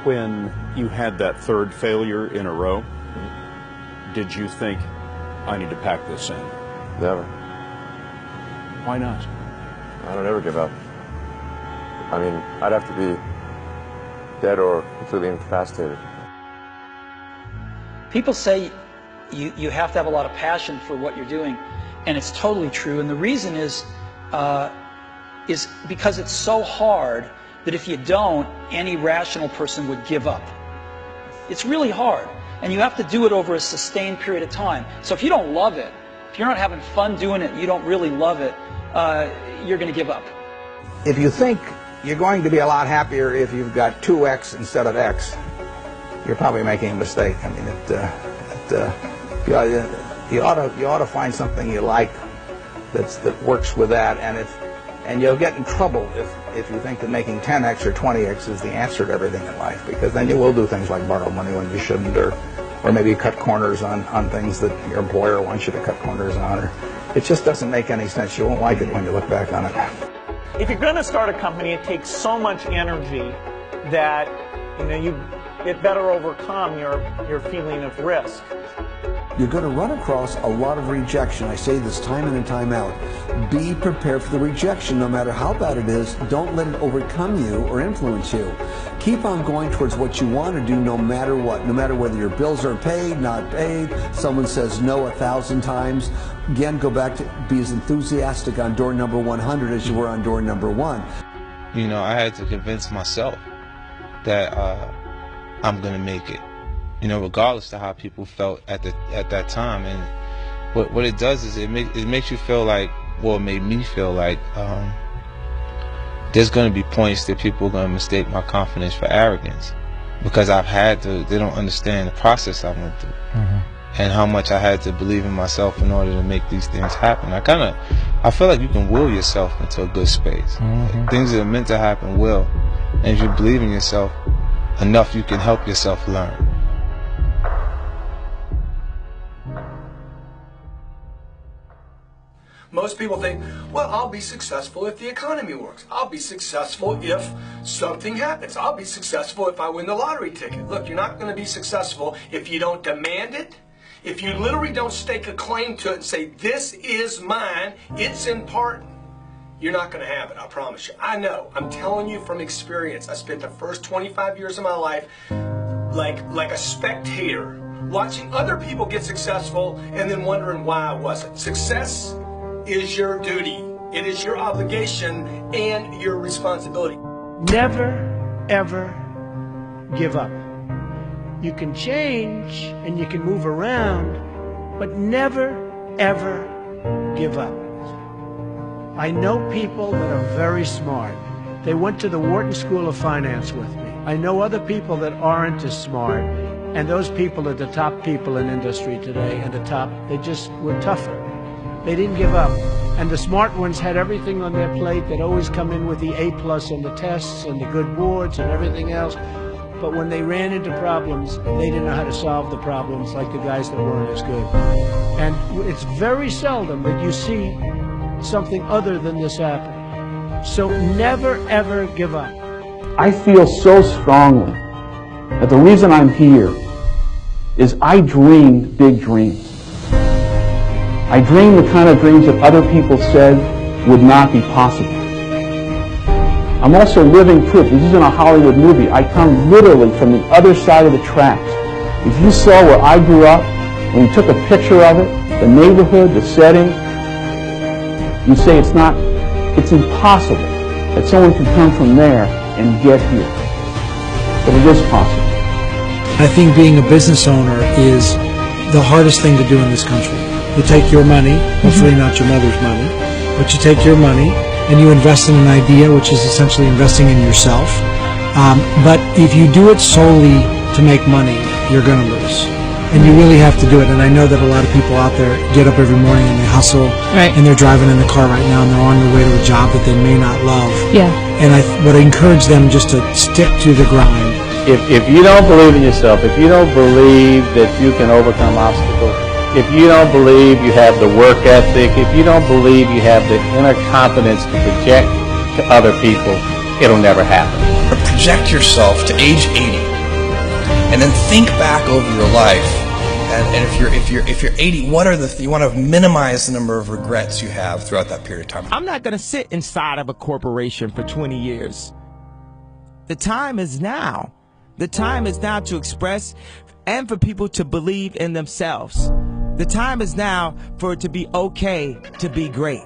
When you had that third failure in a row, did you think, I need to pack this in? Never. Why not? I don't ever give up. I mean, I'd have to be dead or completely incapacitated. People say you have to have a lot of passion for what you're doing, and it's totally true. And the reason is because it's so hard that if you don't, any rational person would give up. It's really hard, and you have to do it over a sustained period of time. So if you don't love it, if you're not having fun doing it, you don't really love it, you're going to give up. If you think you're going to be a lot happier if you've got 2x instead of x, you're probably making a mistake. I mean, you ought to find something you like that works with that, and you'll get in trouble if you think that making 10x or 20x is the answer to everything in life, because then you will do things like borrow money when you shouldn't, or maybe cut corners on things that your employer wants you to cut corners on. Or it just doesn't make any sense. You won't like it when you look back on it. If you're going to start a company, it takes so much energy that it better overcome your feeling of risk. You're going to run across a lot of rejection. I say this time in and time out. Be prepared for the rejection, no matter how bad it is. Don't let it overcome you or influence you. Keep on going towards what you want to do, no matter what. No matter whether your bills are paid, not paid, someone says no 1,000 times. Again, go back to be as enthusiastic on door number 100 as you were on door number 1. You know, I had to convince myself that I'm going to make it. You know, regardless of how people felt at that time. And what it does is it makes you feel like, well, it made me feel like there's going to be points that people are going to mistake my confidence for arrogance, because they don't understand the process I went through. And how much I had to believe in myself in order to make these things happen. I feel like you can will yourself into a good space. Things that are meant to happen will. And if you believe in yourself enough, you can help yourself learn. Most people think, well, I'll be successful if the economy works. I'll be successful if something happens. I'll be successful if I win the lottery ticket. Look, you're not going to be successful if you don't demand it. If you literally don't stake a claim to it and say, this is mine, it's important, you're not going to have it, I promise you. I know. I'm telling you from experience. I spent the first 25 years of my life like a spectator, watching other people get successful and then wondering why I wasn't. Success is your duty. It is your obligation and your responsibility. Never, ever give up. You can change and you can move around, but never, ever give up. I know people that are very smart. They went to the Wharton School of Finance with me. I know other people that aren't as smart, and those people are the top people in industry today, and they just were tougher. They didn't give up. And the smart ones had everything on their plate. They'd always come in with the A+ on the tests and the good boards and everything else. But when they ran into problems, they didn't know how to solve the problems like the guys that weren't as good. And it's very seldom that you see something other than this happen. So never, ever give up. I feel so strongly that the reason I'm here is I dreamed big dreams. I dreamed the kind of dreams that other people said would not be possible. I'm also living proof. This isn't a Hollywood movie. I come literally from the other side of the tracks. If you saw where I grew up, when you took a picture of it, the neighborhood, the setting, you'd say it's impossible that someone can come from there and get here. But it is possible. I think being a business owner is the hardest thing to do in this country. You take your money, hopefully not your mother's money, but you take your money and you invest in an idea, which is essentially investing in yourself. But if you do it solely to make money, you're going to lose. And you really have to do it. And I know that a lot of people out there get up every morning and they hustle, and they're driving in the car right now and they're on their way to a job that they may not love. Yeah. And I would encourage them just to stick to the grind. If you don't believe in yourself, if you don't believe that you can overcome obstacles, if you don't believe you have the work ethic, if you don't believe you have the inner confidence to project to other people, it'll never happen. project yourself to age 80, and then think back over your life. And if you're 80, what are you want to minimize the number of regrets you have throughout that period of time. I'm not going to sit inside of a corporation for 20 years. The time is now. The time is now to express and for people to believe in themselves. The time is now for it to be okay to be great.